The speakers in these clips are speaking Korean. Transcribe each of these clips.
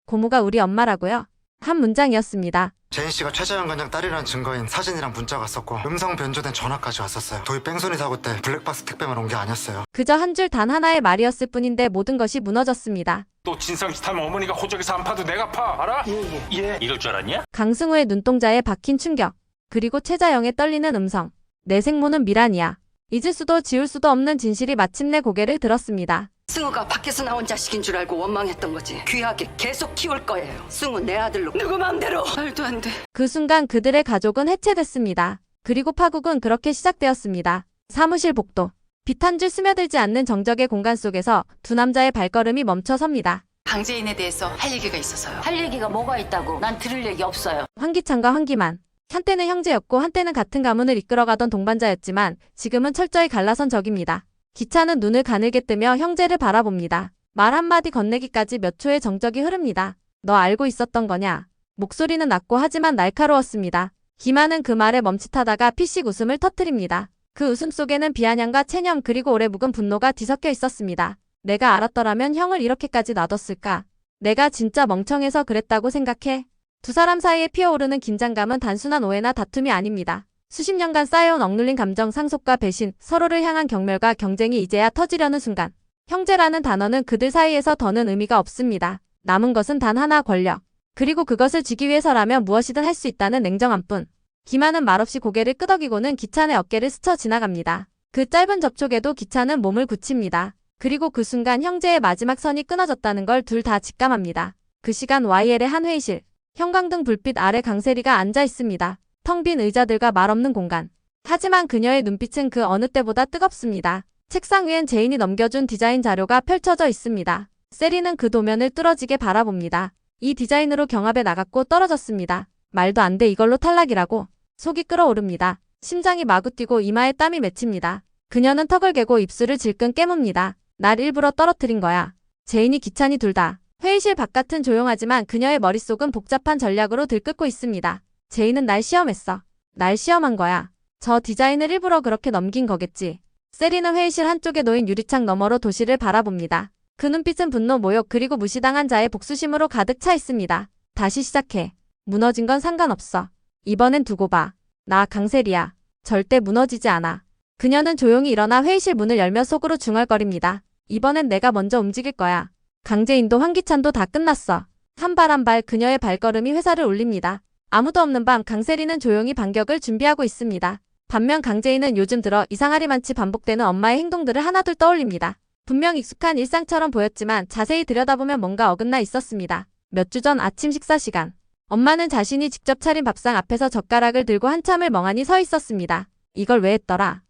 고모가 우리 엄마라고요? 한 문장이었습니다. 제인 씨가 최재현 관장 딸이라는 증거인 사진이랑 문자가 왔었고 음성 변조된 전화까지 왔었어요. 도희 뺑소니 사고 때 블랙박스 택배만 온 게 아니었어요. 그저 한 줄 단 하나의 말이었을 뿐인데 모든 것이 무너졌습니다. 또 진상짓 하면 어머니가 호적에서 안 파도 내가 파. 알아? 예. 이럴 줄 알았냐? 강승우의 눈동자에 박힌 충격, 그리고 최자영의 떨리는 음성. 내 생모는 미란이야. 잊을 수도 지울 수도 없는 진실이 마침내 고개를 들었습니다. 승우가 밖에서 나온 자식인 줄 알고 원망했던 거지. 귀하게 계속 키울 거예요. 승우 내 아들로 누구 마음대로. 말도 안 돼. 그 순간 그들의 가족은 해체됐습니다. 그리고 파국은 그렇게 시작되었습니다. 사무실 복도. 빛 한 줄 스며들지 않는 정적의 공간 속에서 두 남자의 발걸음이 멈춰섭니다. 강재인에 대해서 할 얘기가 있어서요. 할 얘기가 뭐가 있다고? 난 들을 얘기 없어요. 황기찬과 황기만. 한때는 형제였고 한때는 같은 가문을 이끌어가던 동반자였지만 지금은 철저히 갈라선 적입니다. 기찬은 눈을 가늘게 뜨며 형제를 바라봅니다. 말 한마디 건네기까지 몇 초의 정적이 흐릅니다. 너 알고 있었던 거냐? 목소리는 낮고 하지만 날카로웠습니다. 기만은 그 말에 멈칫하다가 피식 웃음을 터뜨립니다. 그 웃음 속에는 비아냥과 체념 그리고 오래 묵은 분노가 뒤섞여 있었습니다. 내가 알았더라면 형을 이렇게까지 놔뒀을까? 내가 진짜 멍청해서 그랬다고 생각해? 두 사람 사이에 피어오르는 긴장감은 단순한 오해나 다툼이 아닙니다. 수십 년간 쌓여온 억눌린 감정, 상속과 배신, 서로를 향한 경멸과 경쟁이 이제야 터지려는 순간. 형제라는 단어는 그들 사이에서 더는 의미가 없습니다. 남은 것은 단 하나, 권력. 그리고 그것을 쥐기 위해서라면 무엇이든 할 수 있다는 냉정함뿐. 기만은 말없이 고개를 끄덕이고는 기찬의 어깨를 스쳐 지나갑니다. 그 짧은 접촉에도 기찬은 몸을 굳힙니다. 그리고 그 순간 형제의 마지막 선이 끊어졌다는 걸 둘 다 직감합니다. 그 시간 YL의 한 회의실. 형광등 불빛 아래 강세리가 앉아 있습니다. 텅 빈 의자들과 말 없는 공간. 하지만 그녀의 눈빛은 그 어느 때보다 뜨겁습니다. 책상 위엔 제인이 넘겨준 디자인 자료가 펼쳐져 있습니다. 세리는 그 도면을 뚫어지게 바라봅니다. 이 디자인으로 경합에 나갔고 떨어졌습니다. 말도 안 돼, 이걸로 탈락이라고. 속이 끓어오릅니다. 심장이 마구 뛰고 이마에 땀이 맺힙니다. 그녀는 턱을 개고 입술을 질끈 깨뭅니다. 날 일부러 떨어뜨린 거야. 제인이 기찬이 둘 다. 회의실 바깥은 조용하지만 그녀의 머릿속은 복잡한 전략으로 들끓고 있습니다. 제인은 날 시험했어. 날 시험한 거야. 저 디자인을 일부러 그렇게 넘긴 거겠지. 세리는 회의실 한쪽에 놓인 유리창 너머로 도시를 바라봅니다. 그 눈빛은 분노, 모욕 그리고 무시당한 자의 복수심으로 가득 차 있습니다. 다시 시작해. 무너진 건 상관없어. 이번엔 두고 봐. 나 강세리야. 절대 무너지지 않아. 그녀는 조용히 일어나 회의실 문을 열며 속으로 중얼거립니다. 이번엔 내가 먼저 움직일 거야. 강재인도 황기찬도 다 끝났어. 한 발 한 발 그녀의 발걸음이 회사를 울립니다. 아무도 없는 밤 강세리는 조용히 반격을 준비하고 있습니다. 반면 강재인은 요즘 들어 이상하리만치 반복되는 엄마의 행동들을 하나둘 떠올립니다. 분명 익숙한 일상처럼 보였지만 자세히 들여다보면 뭔가 어긋나 있었습니다. 몇 주 전 아침 식사 시간. 엄마는 자신이 직접 차린 밥상 앞에서 젓가락을 들고 한참을 멍하니 서 있었습니다. 이걸 왜 했더라?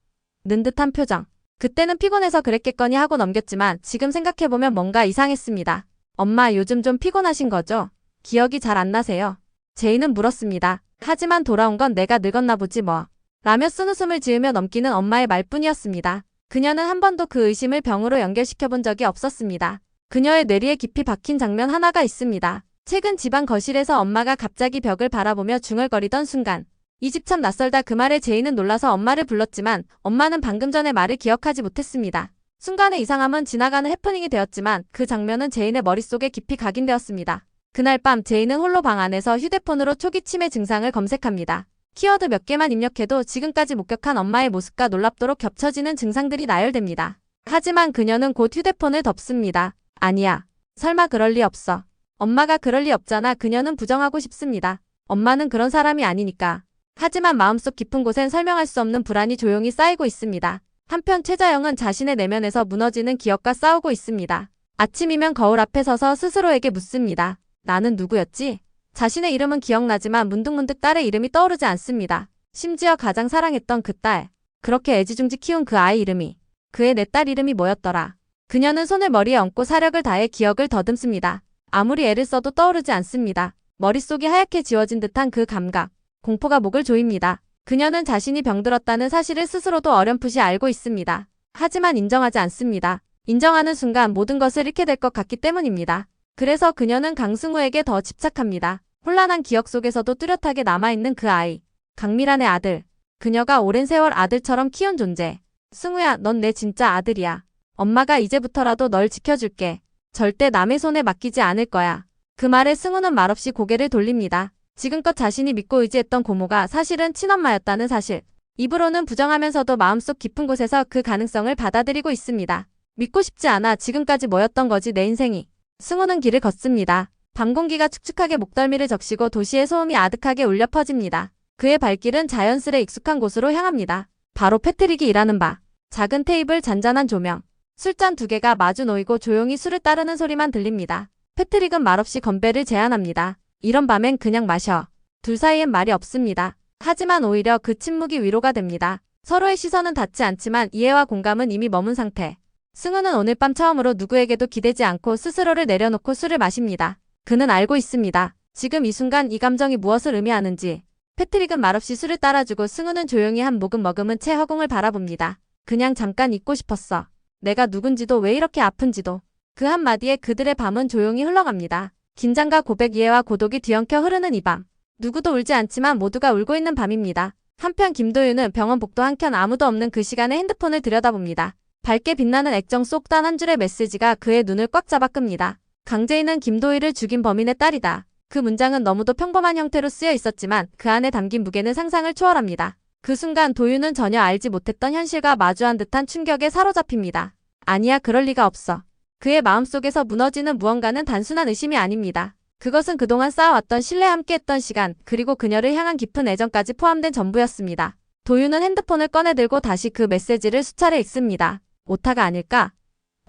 는 듯한 표정. 그때는 피곤해서 그랬겠거니 하고 넘겼지만 지금 생각해보면 뭔가 이상했습니다. 엄마, 요즘 좀 피곤하신 거죠? 기억이 잘 안 나세요? 제인은 물었습니다. 하지만 돌아온 건 내가 늙었나 보지 뭐. 라며 쓴웃음을 지으며 넘기는 엄마의 말뿐이었습니다. 그녀는 한 번도 그 의심을 병으로 연결시켜본 적이 없었습니다. 그녀의 뇌리에 깊이 박힌 장면 하나가 있습니다. 최근 집안 거실에서 엄마가 갑자기 벽을 바라보며 중얼거리던 순간. 이 집 참 낯설다, 그 말에 제인은 놀라서 엄마를 불렀지만 엄마는 방금 전의 말을 기억하지 못했습니다. 순간의 이상함은 지나가는 해프닝이 되었지만 그 장면은 제인의 머릿속에 깊이 각인되었습니다. 그날 밤 제인은 홀로 방 안에서 휴대폰으로 초기 치매 증상을 검색합니다. 키워드 몇 개만 입력해도 지금까지 목격한 엄마의 모습과 놀랍도록 겹쳐지는 증상들이 나열됩니다. 하지만 그녀는 곧 휴대폰을 덮습니다. 아니야. 설마 그럴 리 없어. 엄마가 그럴 리 없잖아. 그녀는 부정하고 싶습니다. 엄마는 그런 사람이 아니니까. 하지만 마음속 깊은 곳엔 설명할 수 없는 불안이 조용히 쌓이고 있습니다. 한편 최자영은 자신의 내면에서 무너지는 기억과 싸우고 있습니다. 아침이면 거울 앞에 서서 스스로에게 묻습니다. 나는 누구였지? 자신의 이름은 기억나지만 문득문득 딸의 이름이 떠오르지 않습니다. 심지어 가장 사랑했던 그 딸. 그렇게 애지중지 키운 그 아이 이름이. 그의 내 딸 이름이 뭐였더라? 그녀는 손을 머리에 얹고 사력을 다해 기억을 더듬습니다. 아무리 애를 써도 떠오르지 않습니다. 머릿속이 하얗게 지워진 듯한 그 감각. 공포가 목을 조입니다. 그녀는 자신이 병들었다는 사실을 스스로도 어렴풋이 알고 있습니다. 하지만 인정하지 않습니다. 인정하는 순간 모든 것을 잃게 될 것 같기 때문입니다. 그래서 그녀는 강승우에게 더 집착합니다. 혼란한 기억 속에서도 뚜렷하게 남아있는 그 아이. 강미란의 아들. 그녀가 오랜 세월 아들처럼 키운 존재. 승우야, 넌 내 진짜 아들이야. 엄마가 이제부터라도 널 지켜줄게. 절대 남의 손에 맡기지 않을 거야. 그 말에 승우는 말없이 고개를 돌립니다. 지금껏 자신이 믿고 의지했던 고모가 사실은 친엄마였다는 사실. 입으로는 부정하면서도 마음속 깊은 곳에서 그 가능성을 받아들이고 있습니다. 믿고 싶지 않아 지금까지 뭐였던 거지 내 인생이. 승우는 길을 걷습니다. 밤 공기가 축축하게 목덜미를 적시고 도시의 소음이 아득하게 울려 퍼집니다. 그의 발길은 자연스레 익숙한 곳으로 향합니다. 바로 패트릭이 일하는 바. 작은 테이블, 잔잔한 조명. 술잔 2개가 마주 놓이고 조용히 술을 따르는 소리만 들립니다. 패트릭은 말없이 건배를 제안합니다. 이런 밤엔 그냥 마셔. 둘 사이엔 말이 없습니다. 하지만 오히려 그 침묵이 위로가 됩니다. 서로의 시선은 닿지 않지만 이해와 공감은 이미 머문 상태. 승우는 오늘 밤 처음으로 누구에게도 기대지 않고 스스로를 내려놓고 술을 마십니다. 그는 알고 있습니다. 지금 이 순간 이 감정이 무엇을 의미하는지. 패트릭은 말없이 술을 따라주고 승우는 조용히 한 모금 머금은 채 허공을 바라봅니다. 그냥 잠깐 잊고 싶었어. 내가 누군지도 왜 이렇게 아픈지도. 그 한마디에 그들의 밤은 조용히 흘러갑니다. 긴장과 고백, 이해와 고독이 뒤엉켜 흐르는 이 밤. 누구도 울지 않지만 모두가 울고 있는 밤입니다. 한편 김도윤은 병원 복도 한켠 아무도 없는 그 시간에 핸드폰을 들여다봅니다. 밝게 빛나는 액정 속 단 한 줄의 메시지가 그의 눈을 꽉 잡아 끕니다. 강재인은 김도희를 죽인 범인의 딸이다. 그 문장은 너무도 평범한 형태로 쓰여 있었지만 그 안에 담긴 무게는 상상을 초월합니다. 그 순간 도윤은 전혀 알지 못했던 현실과 마주한 듯한 충격에 사로잡힙니다. 아니야, 그럴 리가 없어. 그의 마음속에서 무너지는 무언가는 단순한 의심이 아닙니다. 그것은 그동안 쌓아왔던 신뢰, 함께했던 시간, 그리고 그녀를 향한 깊은 애정까지 포함된 전부였습니다. 도윤은 핸드폰을 꺼내들고 다시 그 메시지를 수차례 읽습니다. 오타가 아닐까?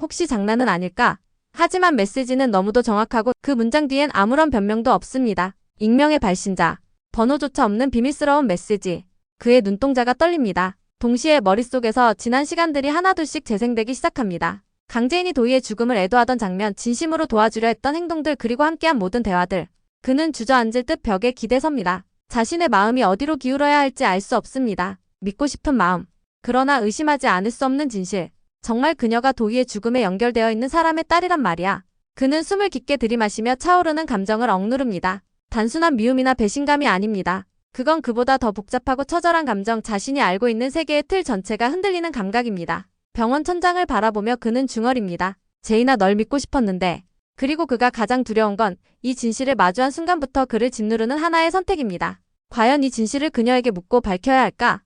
혹시 장난은 아닐까? 하지만 메시지는 너무도 정확하고 그 문장 뒤엔 아무런 변명도 없습니다. 익명의 발신자. 번호조차 없는 비밀스러운 메시지. 그의 눈동자가 떨립니다. 동시에 머릿속에서 지난 시간들이 하나둘씩 재생되기 시작합니다. 강재인이 도희의 죽음을 애도하던 장면, 진심으로 도와주려 했던 행동들, 그리고 함께한 모든 대화들. 그는 주저앉을 듯 벽에 기대섭니다. 자신의 마음이 어디로 기울어야 할지 알 수 없습니다. 믿고 싶은 마음. 그러나 의심하지 않을 수 없는 진실. 정말 그녀가 도희의 죽음에 연결되어 있는 사람의 딸이란 말이야. 그는 숨을 깊게 들이마시며 차오르는 감정을 억누릅니다. 단순한 미움이나 배신감이 아닙니다. 그건 그보다 더 복잡하고 처절한 감정, 자신이 알고 있는 세계의 틀 전체가 흔들리는 감각입니다. 병원 천장을 바라보며 그는 중얼입니다. 제인아, 널 믿고 싶었는데. 그리고 그가 가장 두려운 건 이 진실을 마주한 순간부터 그를 짓누르는 하나의 선택입니다. 과연 이 진실을 그녀에게 묻고 밝혀야 할까?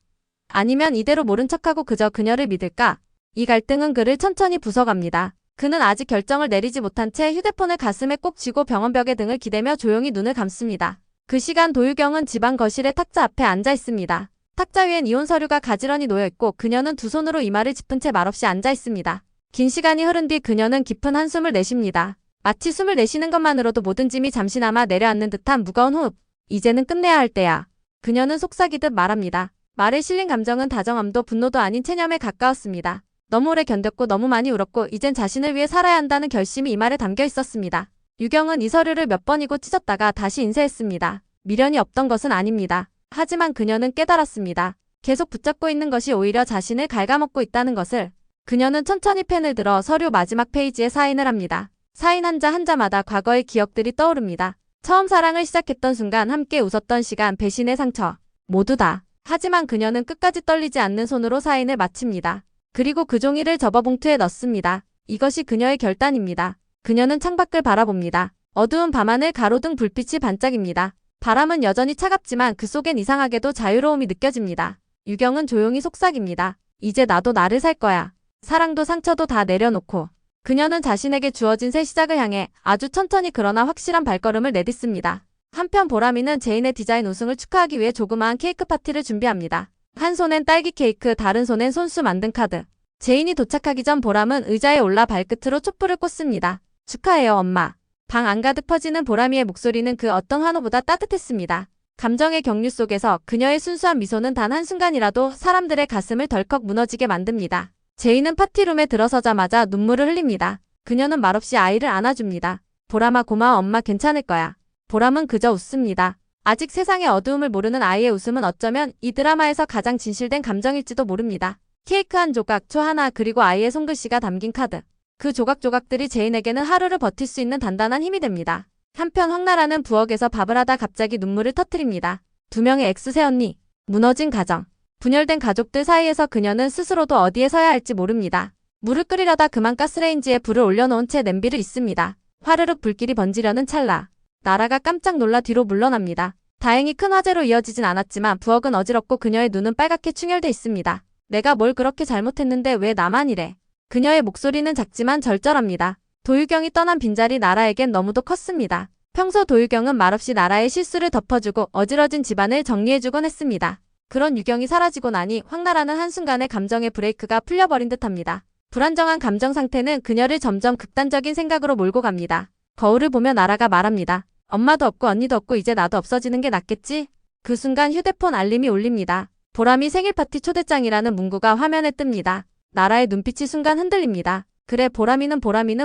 아니면 이대로 모른 척하고 그저 그녀를 믿을까? 이 갈등은 그를 천천히 부숴갑니다. 그는 아직 결정을 내리지 못한 채 휴대폰을 가슴에 꼭 쥐고 병원벽에 등을 기대며 조용히 눈을 감습니다. 그 시간 도유경은 집안 거실의 탁자 앞에 앉아 있습니다. 탁자 위엔 이혼 서류가 가지런히 놓여 있고 그녀는 두 손으로 이마를 짚은 채 말없이 앉아 있습니다. 긴 시간이 흐른 뒤 그녀는 깊은 한숨을 내쉽니다. 마치 숨을 내쉬는 것만으로도 모든 짐이 잠시나마 내려앉는 듯한 무거운 호흡. 이제는 끝내야 할 때야. 그녀는 속삭이듯 말합니다. 말에 실린 감정은 다정함도 분노도 아닌 체념에 가까웠습니다. 너무 오래 견뎠고 너무 많이 울었고 이젠 자신을 위해 살아야 한다는 결심이 이 말에 담겨 있었습니다. 유경은 이 서류를 몇 번이고 찢었다가 다시 인쇄했습니다. 미련이 없던 것은 아닙니다. 하지만 그녀는 깨달았습니다. 계속 붙잡고 있는 것이 오히려 자신을 갉아먹고 있다는 것을. 그녀는 천천히 펜을 들어 서류 마지막 페이지에 사인을 합니다. 사인 한자 한자마다 과거의 기억들이 떠오릅니다. 처음 사랑을 시작했던 순간, 함께 웃었던 시간, 배신의 상처. 모두 다. 하지만 그녀는 끝까지 떨리지 않는 손으로 사인을 마칩니다. 그리고 그 종이를 접어 봉투에 넣습니다. 이것이 그녀의 결단입니다. 그녀는 창밖을 바라봅니다. 어두운 밤하늘, 가로등 불빛이 반짝입니다. 바람은 여전히 차갑지만 그 속엔 이상하게도 자유로움이 느껴집니다. 유경은 조용히 속삭입니다. 이제 나도 나를 살 거야. 사랑도 상처도 다 내려놓고. 그녀는 자신에게 주어진 새 시작을 향해 아주 천천히 그러나 확실한 발걸음을 내딛습니다. 한편 보람이는 제인의 디자인 우승을 축하하기 위해 조그마한 케이크 파티를 준비합니다. 한 손엔 딸기 케이크, 다른 손엔 손수 만든 카드. 제인이 도착하기 전 보람은 의자에 올라 발끝으로 촛불을 꽂습니다. 축하해요, 엄마. 방 안가득 퍼지는 보람이의 목소리는 그 어떤 환호보다 따뜻했습니다. 감정의 경류 속에서 그녀의 순수한 미소는 단 한순간이라도 사람들의 가슴을 덜컥 무너지게 만듭니다. 제인은 파티룸에 들어서자마자 눈물을 흘립니다. 그녀는 말없이 아이를 안아줍니다. 보람아, 고마워, 엄마 괜찮을 거야. 보람은 그저 웃습니다. 아직 세상의 어두움을 모르는 아이의 웃음은 어쩌면 이 드라마에서 가장 진실된 감정일지도 모릅니다. 케이크 한 조각, 초 하나, 그리고 아이의 손글씨가 담긴 카드. 그 조각조각들이 제인에게는 하루를 버틸 수 있는 단단한 힘이 됩니다. 한편 황나라는 부엌에서 밥을 하다 갑자기 눈물을 터뜨립니다. 두 명의 엑스새언니. 무너진 가정. 분열된 가족들 사이에서 그녀는 스스로도 어디에 서야 할지 모릅니다. 물을 끓이려다 그만 가스레인지에 불을 올려놓은 채 냄비를 잇습니다. 화르륵 불길이 번지려는 찰나. 나라가 깜짝 놀라 뒤로 물러납니다. 다행히 큰 화재로 이어지진 않았지만 부엌은 어지럽고 그녀의 눈은 빨갛게 충혈돼 있습니다. 내가 뭘 그렇게 잘못했는데 왜 나만 이래? 그녀의 목소리는 작지만 절절합니다. 도유경이 떠난 빈자리 나라에겐 너무도 컸습니다. 평소 도유경은 말없이 나라의 실수를 덮어주고 어지러진 집안을 정리해주곤 했습니다. 그런 유경이 사라지고 나니 황나라는 한순간에 감정의 브레이크가 풀려버린 듯합니다. 불안정한 감정 상태는 그녀를 점점 극단적인 생각으로 몰고 갑니다. 거울을 보며 나라가 말합니다. 엄마도 없고 언니도 없고 이제 나도 없어지는 게 낫겠지? 그 순간 휴대폰 알림이 울립니다. 보람이 생일 파티 초대장이라는 문구가 화면에 뜹니다. 나라의 눈빛이 순간 흔들립니다. 그래 보람이는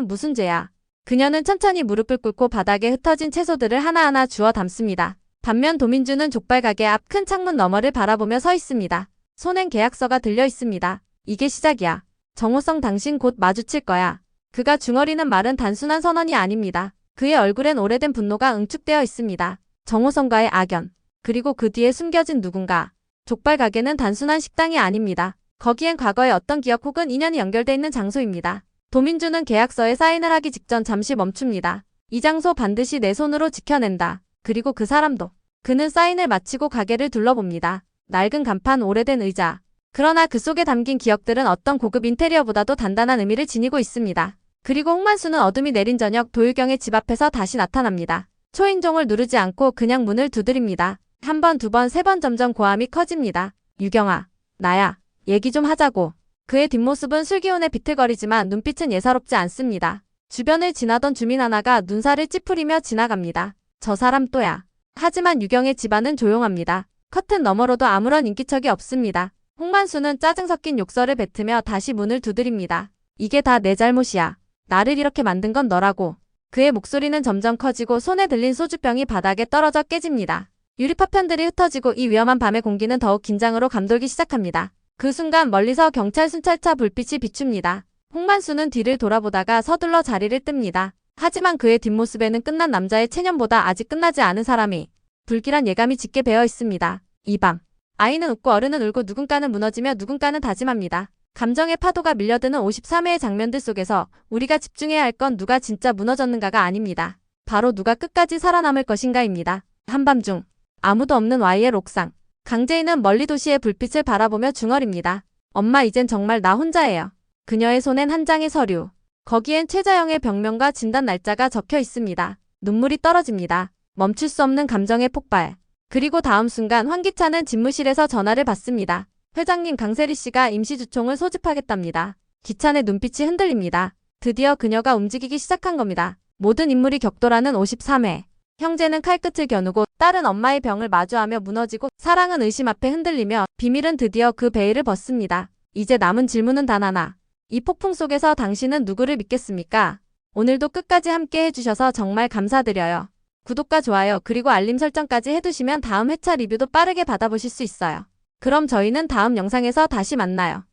무슨 죄야. 그녀는 천천히 무릎을 꿇고 바닥에 흩어진 채소들을 하나하나 주워 담습니다. 반면 도민주는 족발 가게 앞 큰 창문 너머를 바라보며 서 있습니다. 손엔 계약서가 들려 있습니다. 이게 시작이야. 정호성 당신 곧 마주칠 거야. 그가 중얼이는 말은 단순한 선언이 아닙니다. 그의 얼굴엔 오래된 분노가 응축되어 있습니다. 정호성과의 악연, 그리고 그 뒤에 숨겨진 누군가. 족발 가게는 단순한 식당이 아닙니다. 거기엔 과거의 어떤 기억 혹은 인연이 연결돼 있는 장소입니다. 도민주는 계약서에 사인을 하기 직전 잠시 멈춥니다. 이 장소 반드시 내 손으로 지켜낸다. 그리고 그 사람도. 그는 사인을 마치고 가게를 둘러봅니다. 낡은 간판, 오래된 의자. 그러나 그 속에 담긴 기억들은 어떤 고급 인테리어보다도 단단한 의미를 지니고 있습니다. 그리고 홍만수는 어둠이 내린 저녁 도유경의 집 앞에서 다시 나타납니다. 초인종을 누르지 않고 그냥 문을 두드립니다. 한 번, 두 번, 세 번 점점 고함이 커집니다. 유경아, 나야. 얘기 좀 하자고. 그의 뒷모습은 술기운에 비틀거리지만 눈빛은 예사롭지 않습니다. 주변을 지나던 주민 하나가 눈살을 찌푸리며 지나갑니다. 저 사람 또야. 하지만 유경의 집안은 조용합니다. 커튼 너머로도 아무런 인기척이 없습니다. 홍만수는 짜증 섞인 욕설을 뱉으며 다시 문을 두드립니다. 이게 다 내 잘못이야. 나를 이렇게 만든 건 너라고. 그의 목소리는 점점 커지고 손에 들린 소주병이 바닥에 떨어져 깨집니다. 유리파편들이 흩어지고 이 위험한 밤의 공기는 더욱 긴장으로 감돌기 시작합니다. 그 순간 멀리서 경찰 순찰차 불빛이 비춥니다. 홍만수는 뒤를 돌아보다가 서둘러 자리를 뜹니다. 하지만 그의 뒷모습에는 끝난 남자의 체념보다 아직 끝나지 않은 사람이 불길한 예감이 짙게 배어 있습니다. 이 밤 아이는 웃고 어른은 울고 누군가는 무너지며 누군가는 다짐합니다. 감정의 파도가 밀려드는 53회의 장면들 속에서 우리가 집중해야 할 건 누가 진짜 무너졌는가가 아닙니다. 바로 누가 끝까지 살아남을 것인가입니다. 한밤중 아무도 없는 Y의 옥상. 강재인은 멀리 도시의 불빛을 바라보며 중얼입니다. 엄마 이젠 정말 나 혼자예요. 그녀의 손엔 한 장의 서류. 거기엔 최자영의 병명과 진단 날짜가 적혀 있습니다. 눈물이 떨어집니다. 멈출 수 없는 감정의 폭발. 그리고 다음 순간 황기찬은 집무실에서 전화를 받습니다. 회장님 강세리 씨가 임시주총을 소집하겠답니다. 기찬의 눈빛이 흔들립니다. 드디어 그녀가 움직이기 시작한 겁니다. 모든 인물이 격돌하는 53회. 형제는 칼끝을 겨누고 딸은 엄마의 병을 마주하며 무너지고 사랑은 의심 앞에 흔들리며 비밀은 드디어 그 베일을 벗습니다. 이제 남은 질문은 단 하나. 이 폭풍 속에서 당신은 누구를 믿겠습니까? 오늘도 끝까지 함께 해주셔서 정말 감사드려요. 구독과 좋아요 그리고 알림 설정까지 해두시면 다음 회차 리뷰도 빠르게 받아보실 수 있어요. 그럼 저희는 다음 영상에서 다시 만나요.